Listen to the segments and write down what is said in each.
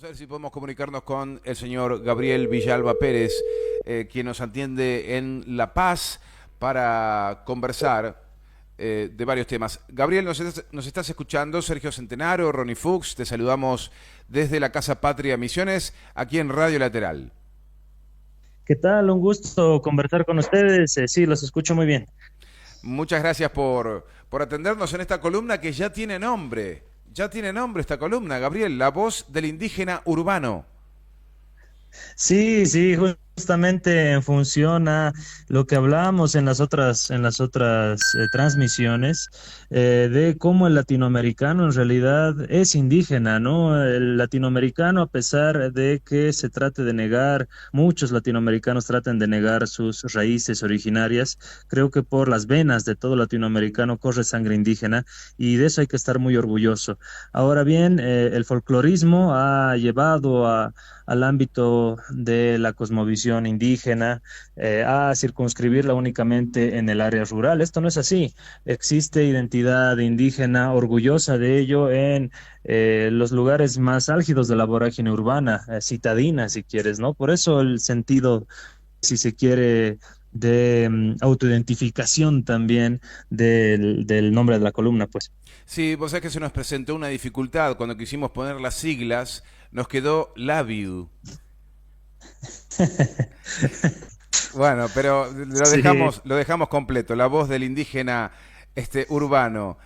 a ver si podemos comunicarnos con el señor Gabriel Villalba Pérez, quien nos atiende en La Paz para conversar de varios temas. Gabriel, nos estás escuchando, Sergio Centenaro, Ronnie Fuchs, te saludamos desde la Casa Patria Misiones, aquí en Radio Lateral. ¿Qué tal? Un gusto conversar con ustedes. Sí, los escucho muy bien. Muchas gracias por atendernos en esta columna que ya tiene nombre. Ya tiene nombre esta columna, Gabriel, la voz del indígena urbano. Sí, sí, justamente en función a lo que hablábamos en las otras transmisiones, de cómo el latinoamericano en realidad es indígena, ¿no? El latinoamericano, a pesar de que se trate de negar, muchos latinoamericanos traten de negar sus raíces originarias, creo que por las venas de todo latinoamericano corre sangre indígena y de eso hay que estar muy orgulloso. Ahora bien, el folclorismo ha llevado al ámbito de la cosmovisión indígena, a circunscribirla únicamente en el área rural. Esto no es así. Existe identidad indígena orgullosa de ello en los lugares más álgidos de la vorágine urbana, citadina, si quieres, ¿no? Por eso el sentido, si se quiere, de autoidentificación también del nombre de la columna, pues. Sí, vos sabés que se nos presentó una dificultad cuando quisimos poner las siglas, nos quedó LABIU. Bueno, pero Sí. lo dejamos completo, la voz del indígena urbano.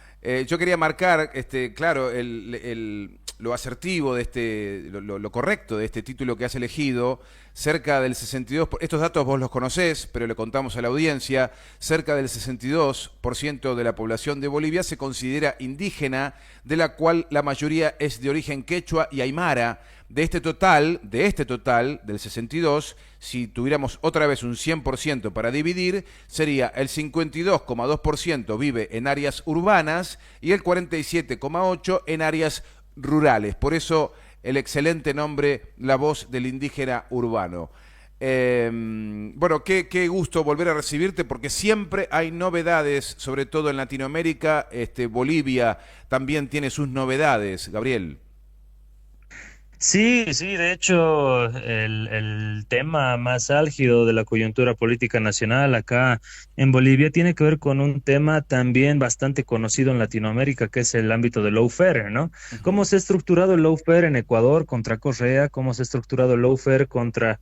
Yo quería marcar, claro, lo asertivo de lo correcto de este título que has elegido, cerca del 62%, estos datos vos los conocés, pero le contamos a la audiencia, cerca del 62% de la población de Bolivia se considera indígena, de la cual la mayoría es de origen quechua y aymara. De este total, del 62, si tuviéramos otra vez un 100% para dividir, sería el 52,2% vive en áreas urbanas y el 47,8% en áreas rurales. Por eso el excelente nombre, la voz del indígena urbano. Bueno, qué gusto volver a recibirte porque siempre hay novedades, sobre todo en Latinoamérica. Bolivia también tiene sus novedades, Gabriel. Sí, sí, de hecho, el tema más álgido de la coyuntura política nacional acá en Bolivia tiene que ver con un tema también bastante conocido en Latinoamérica, que es el ámbito del lawfare, ¿no? ¿Cómo Ujú. se ha estructurado el lawfare en Ecuador contra Correa? ¿Cómo se ha estructurado el lawfare contra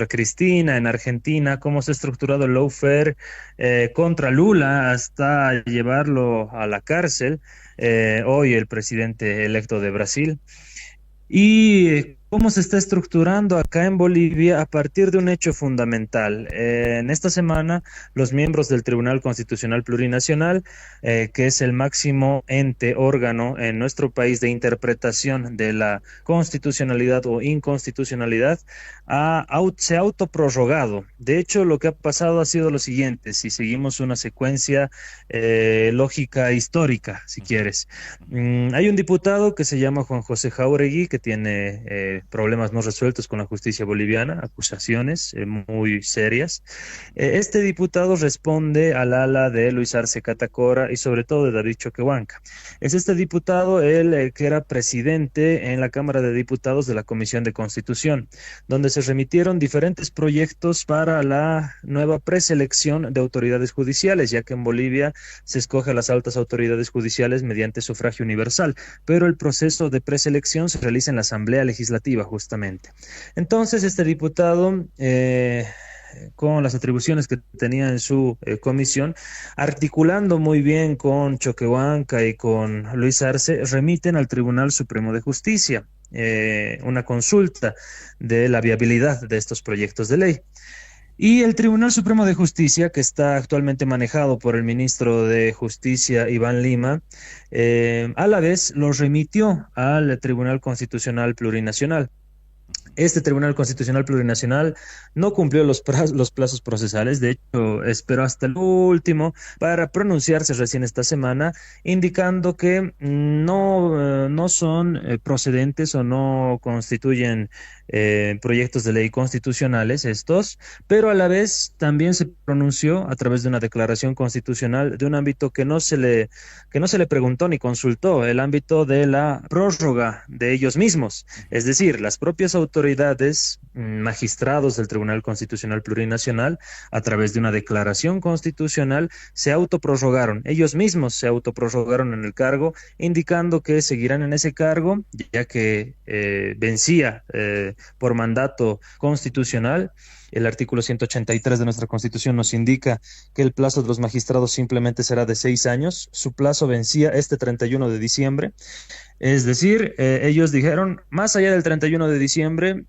Cristina en Argentina? ¿Cómo se ha estructurado el lawfare contra Lula hasta llevarlo a la cárcel? Hoy el presidente electo de Brasil. ¿Y cómo se está estructurando acá en Bolivia a partir de un hecho fundamental? En esta semana, los miembros del Tribunal Constitucional Plurinacional, que es el máximo ente, órgano en nuestro país de interpretación de la constitucionalidad o inconstitucionalidad, se ha autoprorrogado. De hecho, lo que ha pasado ha sido lo siguiente, si seguimos una secuencia lógica histórica, si quieres. Hay un diputado que se llama Juan José Jáuregui que tiene problemas no resueltos con la justicia boliviana, acusaciones muy serias. Este diputado responde al ala de Luis Arce Catacora y sobre todo de David Choquehuanca. Es este diputado el que era presidente en la Cámara de Diputados de la Comisión de Constitución, donde se remitieron diferentes proyectos para la nueva preselección de autoridades judiciales, ya que en Bolivia se escoge a las altas autoridades judiciales mediante sufragio universal, pero el proceso de preselección se realiza en la Asamblea Legislativa justamente. Entonces, este diputado, con las atribuciones que tenía en su comisión, articulando muy bien con Choquehuanca y con Luis Arce, remiten al Tribunal Supremo de Justicia una consulta de la viabilidad de estos proyectos de ley. Y el Tribunal Supremo de Justicia, que está actualmente manejado por el ministro de Justicia, Iván Lima, a la vez lo remitió al Tribunal Constitucional Plurinacional. Este Tribunal Constitucional Plurinacional no cumplió los plazos procesales, de hecho, esperó hasta el último para pronunciarse recién esta semana, indicando que no son procedentes o no constituyen proyectos de ley constitucionales estos, pero a la vez también se pronunció a través de una declaración constitucional de un ámbito que no se le preguntó ni consultó, el ámbito de la prórroga de ellos mismos. Es decir, las propias autoridades, magistrados del Tribunal Constitucional Plurinacional, a través de una declaración constitucional, se autoprorrogaron. Ellos mismos se autoprorrogaron en el cargo, indicando que seguirán en ese cargo, ya que vencía por mandato constitucional. El artículo 183 de nuestra Constitución nos indica que el plazo de los magistrados simplemente será de 6 años. Su plazo vencía este 31 de diciembre. Es decir, ellos dijeron, más allá del 31 de diciembre,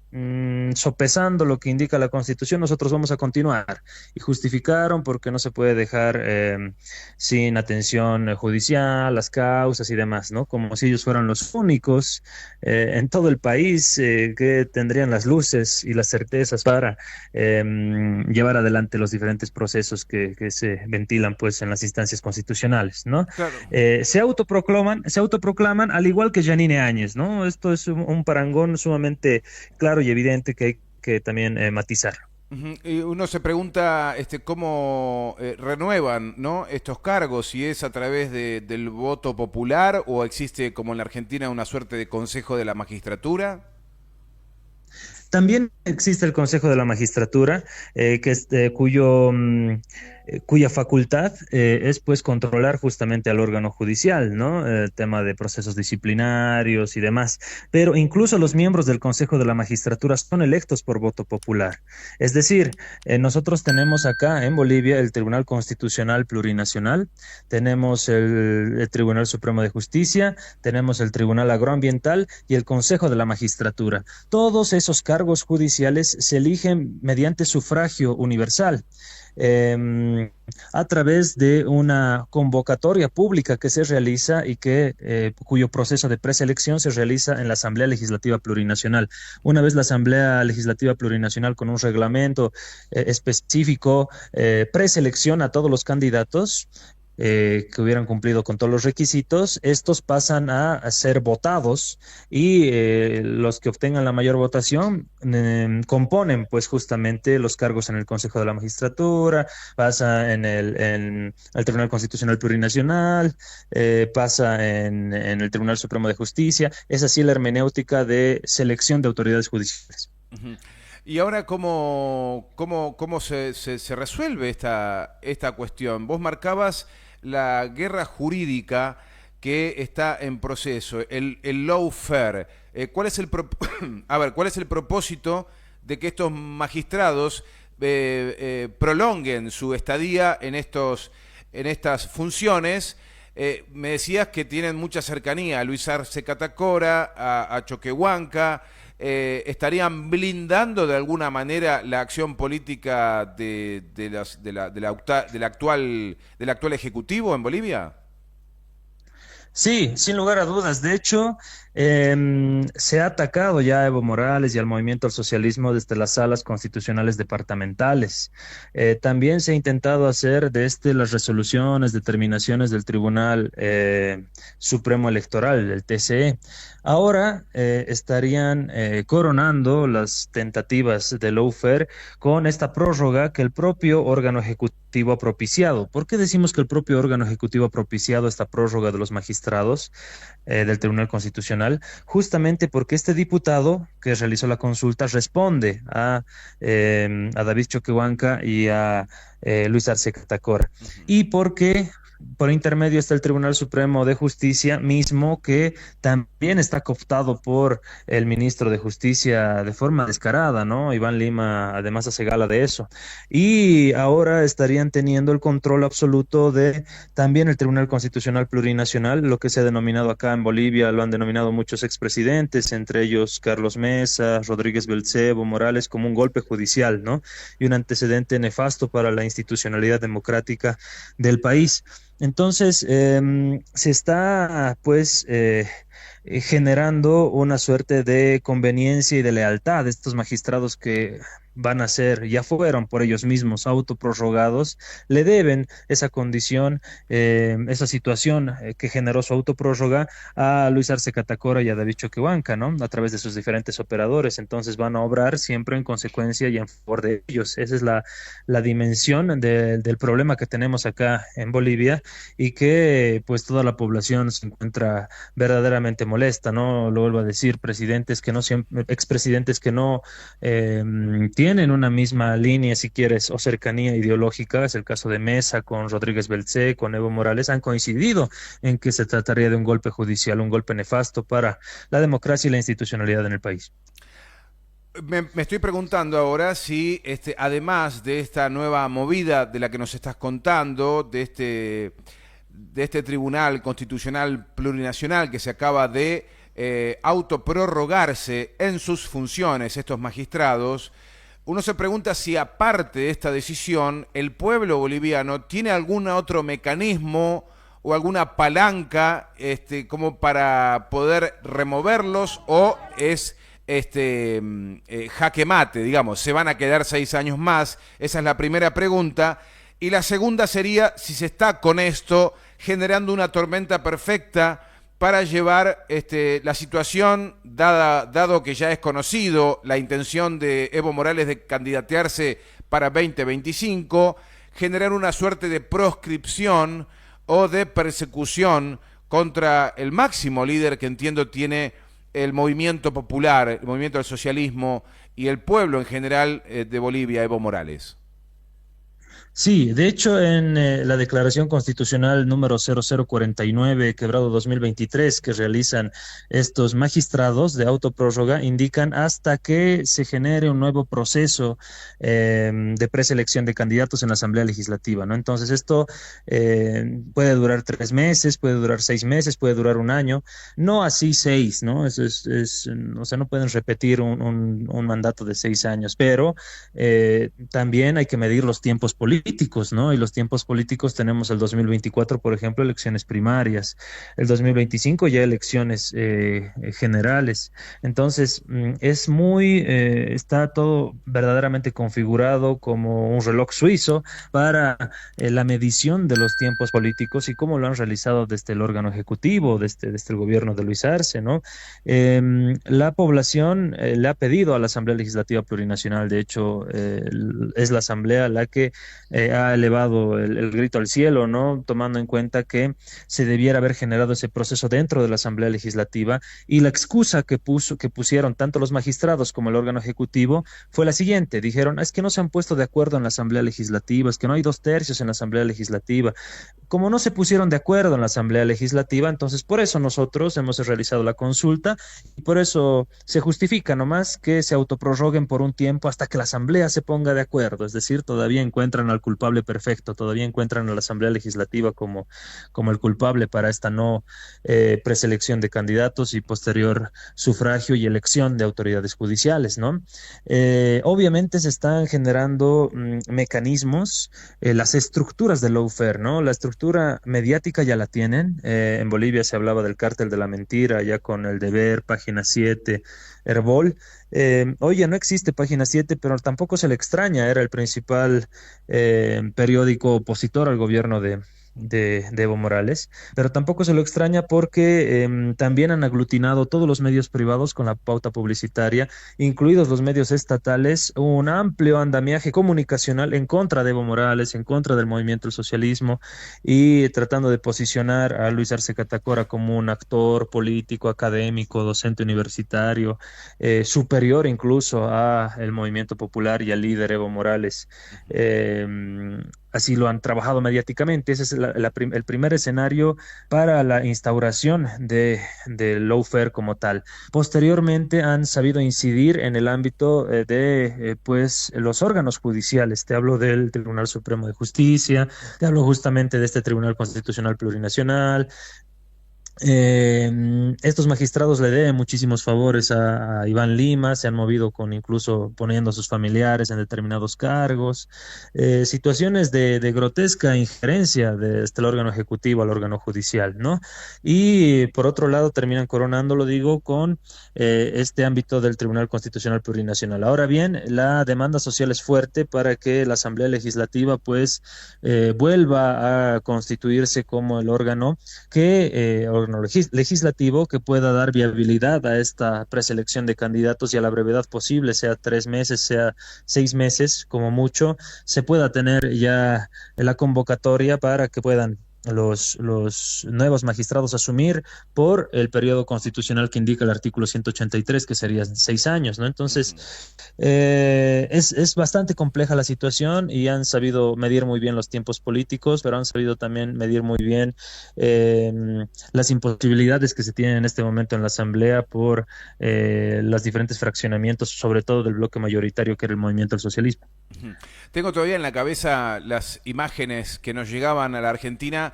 sopesando lo que indica la Constitución, nosotros vamos a continuar. Y justificaron porque no se puede dejar sin atención judicial, las causas y demás, ¿no? Como si ellos fueran los únicos en todo el país que tendrían las luces y las certezas para llevar adelante los diferentes procesos que se ventilan pues en las instancias constitucionales, ¿no? Claro. Se autoproclaman al igual que Janine Áñez, ¿no? Esto es un parangón sumamente claro y evidente que hay que también matizar. Ujú. Y uno se pregunta cómo renuevan, ¿no?, estos cargos, si es a través del voto popular o existe, como en la Argentina, una suerte de consejo de la magistratura. También existe el Consejo de la Magistratura, cuya facultad es pues controlar justamente al órgano judicial, ¿no? El tema de procesos disciplinarios y demás. Pero incluso los miembros del Consejo de la Magistratura son electos por voto popular. Es decir, nosotros tenemos acá en Bolivia el Tribunal Constitucional Plurinacional, tenemos el Tribunal Supremo de Justicia, tenemos el Tribunal Agroambiental y el Consejo de la Magistratura. Todos esos cargos judiciales se eligen mediante sufragio universal. A través de una convocatoria pública que se realiza y cuyo proceso de preselección se realiza en la Asamblea Legislativa Plurinacional. Una vez la Asamblea Legislativa Plurinacional, con un reglamento específico, preselecciona a todos los candidatos que hubieran cumplido con todos los requisitos. Estos pasan a ser votados y los que obtengan la mayor votación componen pues justamente los cargos en el Consejo de la Magistratura, pasa en el Tribunal Constitucional Plurinacional, pasa en el Tribunal Supremo de Justicia. Es así la hermenéutica de selección de autoridades judiciales. Ujú. Y ahora, ¿cómo se resuelve esta cuestión? Vos marcabas la guerra jurídica que está en proceso, el lawfare. ¿Cuál es a ver, ¿cuál es el propósito de que estos magistrados prolonguen su estadía en estas funciones? Me decías que tienen mucha cercanía a Luis Arce Catacora, a Choquehuanca. ¿Estarían blindando de alguna manera la acción política del actual ejecutivo en Bolivia? Sí, sin lugar a dudas. De hecho, se ha atacado ya a Evo Morales y al movimiento al socialismo desde las salas constitucionales departamentales. También se ha intentado hacer desde las resoluciones, determinaciones del Tribunal Supremo Electoral, el TCE. Ahora estarían coronando las tentativas de lawfare con esta prórroga que el propio órgano ejecutivo ha propiciado. ¿Por qué decimos que el propio órgano ejecutivo ha propiciado esta prórroga de los magistrados del Tribunal Constitucional? Justamente porque este diputado que realizó la consulta responde a David Choquehuanca y a Luis Arce Catacora. Ujú. Y porque por intermedio está el Tribunal Supremo de Justicia mismo, que también está cooptado por el ministro de Justicia de forma descarada, ¿no? Iván Lima además hace gala de eso. Y ahora estarían teniendo el control absoluto de también el Tribunal Constitucional Plurinacional, lo que se ha denominado acá en Bolivia, lo han denominado muchos expresidentes, entre ellos Carlos Mesa, Rodríguez Belcé, Evo Morales, como un golpe judicial, ¿no? Y un antecedente nefasto para la institucionalidad democrática del país. Entonces, se está, pues, generando una suerte de conveniencia y de lealtad de estos magistrados que van a ser, ya fueron por ellos mismos autoprorrogados, le deben esa condición, esa situación que generó su autoprórroga a Luis Arce Catacora y a David Choquehuanca, ¿no? A través de sus diferentes operadores. Entonces van a obrar siempre en consecuencia y en favor de ellos. Esa es la dimensión del problema que tenemos acá en Bolivia y que pues toda la población se encuentra verdaderamente molesta, ¿no? Lo vuelvo a decir, presidentes que no siempre, expresidentes que no tienen una misma línea, si quieres, o cercanía ideológica. Es el caso de Mesa con Rodríguez Belcé, con Evo Morales, han coincidido en que se trataría de un golpe judicial, un golpe nefasto para la democracia y la institucionalidad en el país. Me estoy preguntando ahora si, además de esta nueva movida de la que nos estás contando, de este Tribunal Constitucional Plurinacional que se acaba de autoprorrogarse en sus funciones, estos magistrados, uno se pregunta si aparte de esta decisión, el pueblo boliviano tiene algún otro mecanismo o alguna palanca como para poder removerlos o es jaque mate, digamos, se van a quedar 6 años más. Esa es la primera pregunta. Y la segunda sería si se está con esto generando una tormenta perfecta para llevar la situación, dado que ya es conocido la intención de Evo Morales de candidatearse para 2025, generar una suerte de proscripción o de persecución contra el máximo líder que entiendo tiene el movimiento popular, el movimiento del socialismo y el pueblo en general de Bolivia, Evo Morales. Sí, de hecho, en la Declaración Constitucional número 0049, quebrado 2023, que realizan estos magistrados de autoprórroga, indican hasta que se genere un nuevo proceso de preselección de candidatos en la Asamblea Legislativa, ¿no? Entonces, esto puede durar 3 meses, puede durar 6 meses, puede durar un año, no así seis, ¿no? Eso o sea, no pueden repetir un mandato de 6 años, pero también hay que medir los tiempos políticos, ¿no? Y los tiempos políticos tenemos el 2024, por ejemplo, elecciones primarias, el 2025 ya elecciones generales. Entonces, está todo verdaderamente configurado como un reloj suizo para la medición de los tiempos políticos y cómo lo han realizado desde el órgano ejecutivo, desde el gobierno de Luis Arce, ¿no? La población le ha pedido a la Asamblea Legislativa Plurinacional, de hecho, es la Asamblea la que ha elevado el grito al cielo, ¿no? Tomando en cuenta que se debiera haber generado ese proceso dentro de la Asamblea Legislativa y la excusa que pusieron tanto los magistrados como el órgano ejecutivo fue la siguiente: dijeron, es que no se han puesto de acuerdo en la Asamblea Legislativa, es que no hay 2/3 en la Asamblea Legislativa. Como no se pusieron de acuerdo en la Asamblea Legislativa, entonces por eso nosotros hemos realizado la consulta y por eso se justifica nomás que se autoprorroguen por un tiempo hasta que la Asamblea se ponga de acuerdo. Es decir, todavía encuentran al culpable perfecto, todavía encuentran a la Asamblea Legislativa como el culpable para esta no preselección de candidatos y posterior sufragio y elección de autoridades judiciales, ¿no? Obviamente se están generando mecanismos, las estructuras del lawfare, ¿no? La estructura mediática ya la tienen. En Bolivia se hablaba del cártel de la mentira, ya con El Deber, Página 7, Herbol. Hoy ya no existe Página 7, pero tampoco se le extraña, era el principal periódico opositor al gobierno de Evo Morales, pero tampoco se lo extraña porque también han aglutinado todos los medios privados con la pauta publicitaria, incluidos los medios estatales, un amplio andamiaje comunicacional en contra de Evo Morales, en contra del movimiento del socialismo y tratando de posicionar a Luis Arce Catacora como un actor político, académico, docente universitario, superior incluso a el movimiento popular y al líder Evo Morales. Eh, Así lo han trabajado mediáticamente. Ese es el primer escenario para la instauración del lawfare como tal. Posteriormente han sabido incidir en el ámbito pues, los órganos judiciales. Te hablo del Tribunal Supremo de Justicia, te hablo justamente de este Tribunal Constitucional Plurinacional, Estos magistrados le deben muchísimos favores a Iván Lima, se han movido con incluso poniendo a sus familiares en determinados cargos, situaciones de grotesca injerencia desde el órgano ejecutivo al órgano judicial, ¿no? Y por otro lado terminan coronando, lo digo, con este ámbito del Tribunal Constitucional Plurinacional. Ahora bien, la demanda social es fuerte para que la Asamblea Legislativa pues vuelva a constituirse como el órgano órgano legislativo que pueda dar viabilidad a esta preselección de candidatos y a la brevedad posible, sea 3 meses, sea 6 meses, como mucho, se pueda tener ya la convocatoria para que puedan los nuevos magistrados asumir por el periodo constitucional que indica el artículo 183, que serían 6 años, ¿no? Entonces, Ujú. es bastante compleja la situación y han sabido medir muy bien los tiempos políticos, pero han sabido también medir muy bien eh, las imposibilidades que se tienen en este momento en la Asamblea por los diferentes fraccionamientos, sobre todo del bloque mayoritario que era el movimiento del socialismo. Ujú. Tengo todavía en la cabeza las imágenes que nos llegaban a la Argentina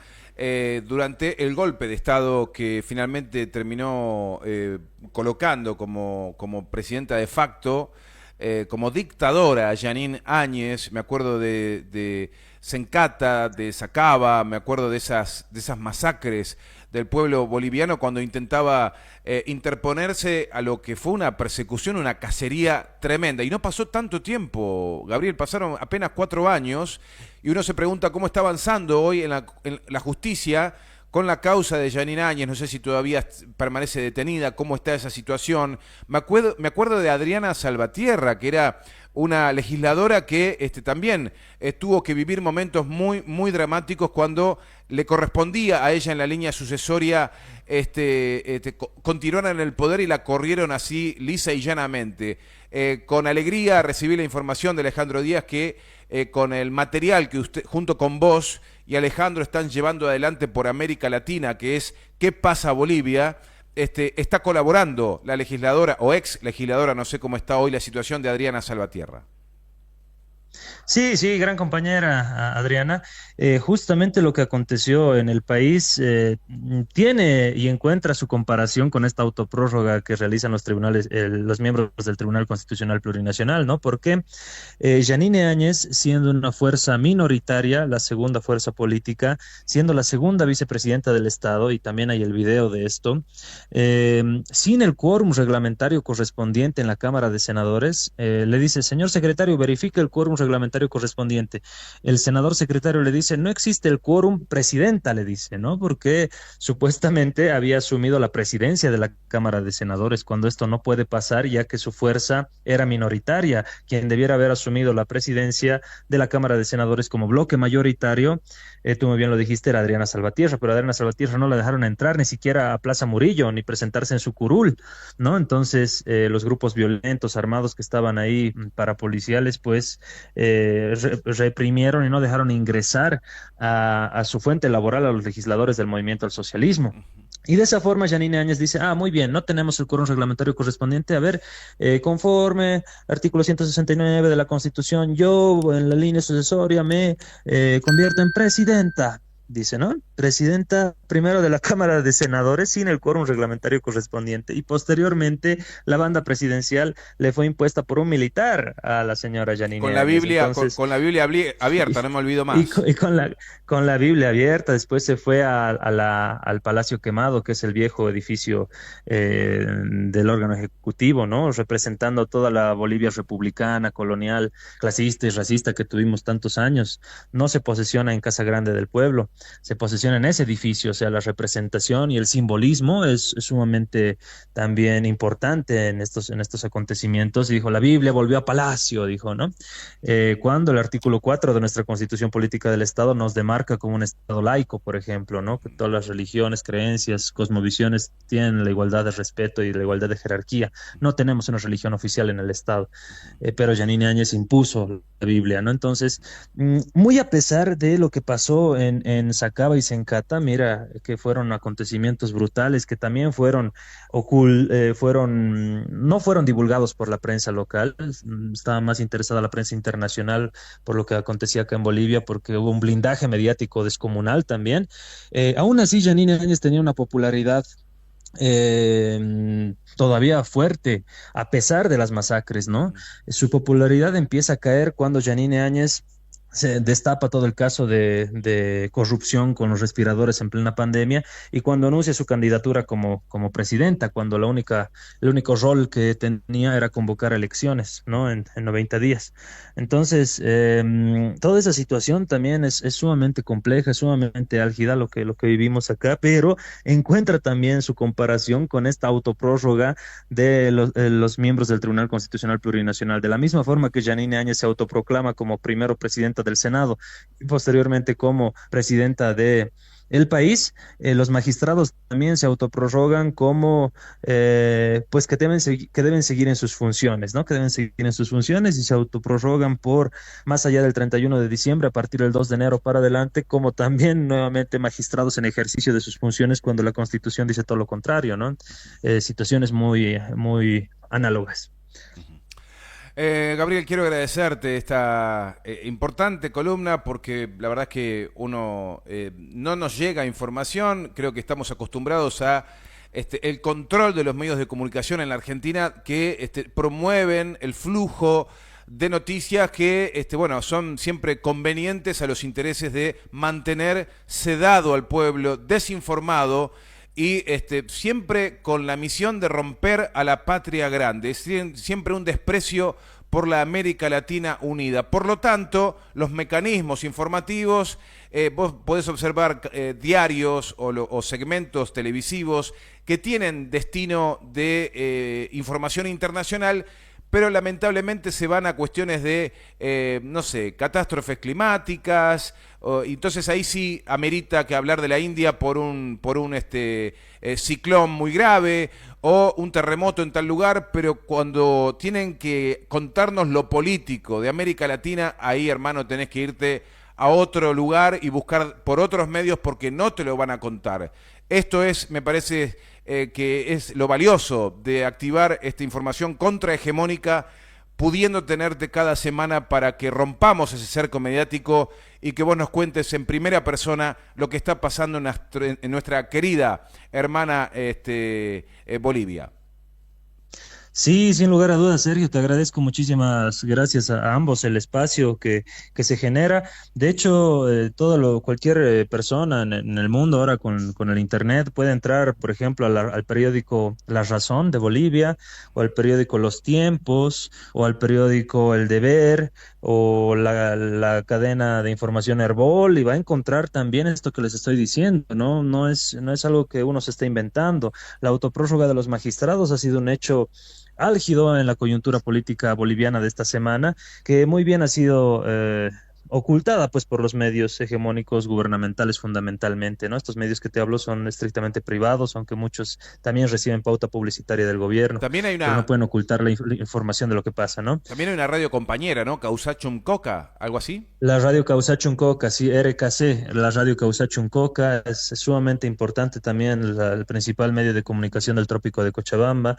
durante el golpe de Estado que finalmente terminó colocando como presidenta de facto, como dictadora a Janine Áñez. Me acuerdo de Sencata, de Sacaba, me acuerdo de esas masacres del pueblo boliviano cuando intentaba interponerse a lo que fue una persecución, una cacería tremenda. Y no pasó tanto tiempo, Gabriel, pasaron apenas 4 años y uno se pregunta cómo está avanzando hoy en la justicia con la causa de Janine Áñez. No sé si todavía permanece detenida, cómo está esa situación. Me acuerdo de Adriana Salvatierra, que era una legisladora que también tuvo que vivir momentos muy, muy dramáticos cuando le correspondía a ella en la línea sucesoria continuar en el poder y la corrieron así lisa y llanamente. Con alegría recibí la información de Alejandro Díaz que con el material que usted, junto con vos y Alejandro, están llevando adelante por América Latina, que es ¿Qué pasa Bolivia? Está colaborando la legisladora o ex legisladora, no sé cómo está hoy la situación de Adriana Salvatierra. Sí, sí, gran compañera Adriana. Justamente lo que aconteció en el país tiene y encuentra su comparación con esta autoprórroga que realizan los tribunales, los miembros del Tribunal Constitucional Plurinacional, ¿no? Porque Yanine Áñez, siendo una fuerza minoritaria, la segunda fuerza política, siendo la segunda vicepresidenta del Estado, y también hay el video de esto, sin el quórum reglamentario correspondiente en la Cámara de Senadores, le dice, señor secretario, verifique el quórum reglamentario correspondiente. El senador secretario le dice, no existe el quórum, presidenta, le dice, ¿no? Porque supuestamente había asumido la presidencia de la Cámara de Senadores cuando esto no puede pasar, ya que su fuerza era minoritaria. Quien debiera haber asumido la presidencia de la Cámara de Senadores como bloque mayoritario, tú muy bien lo dijiste, era Adriana Salvatierra, pero a Adriana Salvatierra no la dejaron entrar ni siquiera a Plaza Murillo, ni presentarse en su curul, ¿no? Entonces, los grupos violentos, armados que estaban ahí, parapoliciales, pues reprimieron y no dejaron ingresar a su fuente laboral a los legisladores del movimiento al socialismo. Y de esa forma, Janine Áñez dice, muy bien, no tenemos el quórum reglamentario correspondiente. A ver, conforme artículo 169 de la Constitución, yo en la línea sucesoria me convierto en presidenta, dice, ¿no? Presidenta primero de la Cámara de Senadores sin el quórum reglamentario correspondiente y posteriormente la banda presidencial le fue impuesta por un militar a la señora Con Janine la Áñez. Biblia, con, Entonces, con la Biblia abierta, y, no me olvido y más. con, y con la Biblia abierta, después se fue al Palacio Quemado, que es el viejo edificio del órgano ejecutivo, ¿no? Representando toda la Bolivia republicana, colonial, clasista y racista que tuvimos tantos años. No se posesiona en Casa Grande del Pueblo, se posesiona en ese edificio, o sea, la representación y el simbolismo es sumamente también importante en estos acontecimientos. Y dijo, la Biblia volvió a Palacio, dijo, ¿no? Cuando el artículo 4 de nuestra Constitución Política del Estado nos demarca como un Estado laico, por ejemplo, ¿no? Que todas las religiones, creencias, cosmovisiones tienen la igualdad de respeto y la igualdad de jerarquía. No tenemos una religión oficial en el Estado, pero Yanine Áñez impuso la Biblia, ¿no? Entonces, muy a pesar de lo que pasó en en Sacaba y Sencata, mira, que fueron acontecimientos brutales que también no fueron divulgados por la prensa local. Estaba más interesada la prensa internacional por lo que acontecía acá en Bolivia, porque hubo un blindaje mediático descomunal también. Aún así, Janine Áñez tenía una popularidad todavía fuerte, a pesar de las masacres, ¿no? Su popularidad empieza a caer cuando Janine Áñez se destapa todo el caso de corrupción con los respiradores en plena pandemia y cuando anuncia su candidatura como presidenta, cuando el único rol que tenía era convocar elecciones, ¿no? En 90 días. Entonces, toda esa situación también es sumamente compleja, es sumamente álgida lo que vivimos acá, pero encuentra también su comparación con esta autoprórroga de los miembros del Tribunal Constitucional Plurinacional. De la misma forma que Janine Áñez se autoproclama como primero presidenta del Senado y posteriormente como presidenta de el país, los magistrados también se autoprorrogan como pues que deben seguir en sus funciones, ¿no? Que deben seguir en sus funciones y se autoprorrogan por más allá del 31 de diciembre, a partir del 2 de enero para adelante, como también nuevamente magistrados en ejercicio de sus funciones cuando la Constitución dice todo lo contrario, ¿no? Situaciones muy análogas. Gabriel, quiero agradecerte esta importante columna porque la verdad es que uno no nos llega información, creo que estamos acostumbrados a el control de los medios de comunicación en la Argentina que promueven el flujo de noticias que bueno, son siempre convenientes a los intereses de mantener sedado al pueblo, desinformado y siempre con la misión de romper a la patria grande, siempre un desprecio por la América Latina unida. Por lo tanto, los mecanismos informativos, vos podés observar diarios o segmentos televisivos que tienen destino de información internacional, pero lamentablemente se van a cuestiones de, no sé, catástrofes climáticas. Entonces ahí sí amerita que hablar de la India por un ciclón muy grave o un terremoto en tal lugar, pero cuando tienen que contarnos lo político de América Latina, ahí, hermano, tenés que irte a otro lugar y buscar por otros medios porque no te lo van a contar. Esto es, me parece, que es lo valioso de activar esta información contrahegemónica, pudiendo tenerte cada semana para que rompamos ese cerco mediático y que vos nos cuentes en primera persona lo que está pasando en nuestra querida hermana Bolivia. Sí, sin lugar a dudas, Sergio, te agradezco muchísimas gracias a ambos el espacio que se genera. De hecho, cualquier persona en el mundo ahora con el Internet puede entrar, por ejemplo, al periódico La Razón de Bolivia, o al periódico Los Tiempos, o al periódico El Deber, o la cadena de información Herbol, y va a encontrar también esto que les estoy diciendo, ¿no? No es algo que uno se está inventando. La autoprórroga de los magistrados ha sido un hecho álgido en la coyuntura política boliviana de esta semana, que muy bien ha sido ocultada pues por los medios hegemónicos gubernamentales fundamentalmente, ¿no? Estos medios que te hablo son estrictamente privados, aunque muchos también reciben pauta publicitaria del gobierno, También hay pero no una, pueden ocultar la información de lo que pasa, ¿no? también hay una radio compañera, ¿no? Causachum Coca, algo así. La radio Causachuncoca, sí, RKC, la radio Causachuncoca es sumamente importante también, el principal medio de comunicación del Trópico de Cochabamba.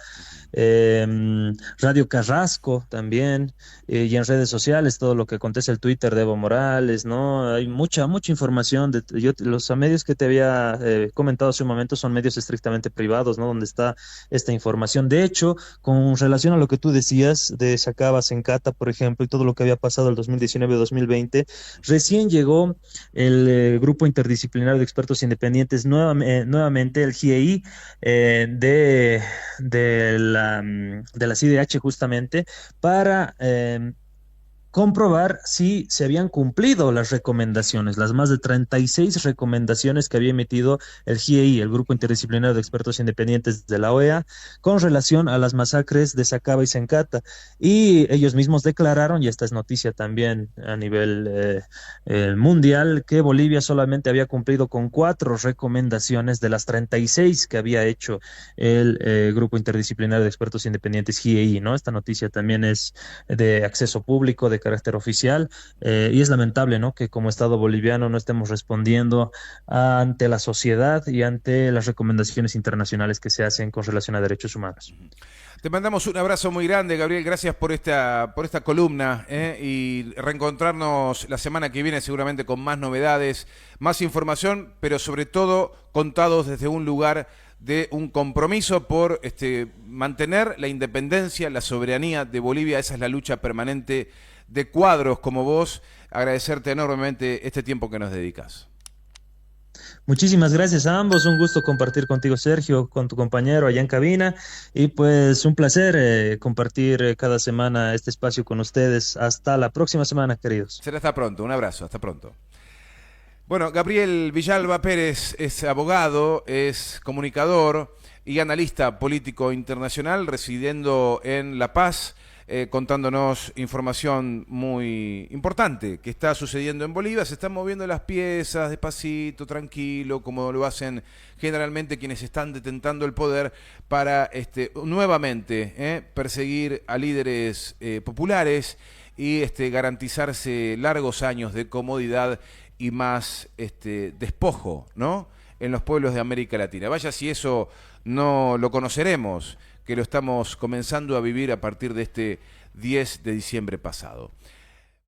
Radio Carrasco también, y en redes sociales todo lo que acontece el Twitter de Evo Morales, ¿no? Hay mucha información. Los medios que te había comentado hace un momento son medios estrictamente privados, ¿no? Donde está esta información. De hecho, con relación a lo que tú decías de Sacaba, Sencata, por ejemplo, y todo lo que había pasado el 2019-2020, recién llegó el Grupo Interdisciplinario de Expertos Independientes, nuevamente el GIEI, de la CIDH justamente, para comprobar si se habían cumplido las recomendaciones, las más de 36 recomendaciones que había emitido el GIEI, el Grupo Interdisciplinario de Expertos Independientes de la OEA, con relación a las masacres de Sacaba y Sencata. Y ellos mismos declararon, y esta es noticia también a nivel mundial, que Bolivia solamente había cumplido con 4 recomendaciones de las 36 que había hecho el Grupo Interdisciplinario de Expertos Independientes GIEI, ¿no? Esta noticia también es de acceso público, de carácter oficial, y es lamentable, ¿no?, que como Estado boliviano no estemos respondiendo ante la sociedad y ante las recomendaciones internacionales que se hacen con relación a derechos humanos. Te mandamos un abrazo muy grande, Gabriel. Gracias por esta columna, y reencontrarnos la semana que viene seguramente con más novedades, más información, pero sobre todo contados desde un lugar de un compromiso por mantener la independencia, la soberanía de Bolivia. Esa es la lucha permanente de cuadros como vos. Agradecerte enormemente este tiempo que nos dedicas. Muchísimas gracias a ambos, un gusto compartir contigo, Sergio, con tu compañero allá en cabina, y pues un placer compartir cada semana este espacio con ustedes. Hasta la próxima semana, queridos. Será hasta pronto, un abrazo, hasta pronto. Bueno, Gabriel Villalba Pérez es abogado, es comunicador y analista político internacional, residiendo en La Paz, contándonos información muy importante que está sucediendo en Bolivia. Se están moviendo las piezas despacito, tranquilo, como lo hacen generalmente quienes están detentando el poder para nuevamente perseguir a líderes populares y garantizarse largos años de comodidad y más despojo, ¿no?, en los pueblos de América Latina. Vaya si eso no lo conoceremos, que lo estamos comenzando a vivir a partir de este 10 de diciembre pasado.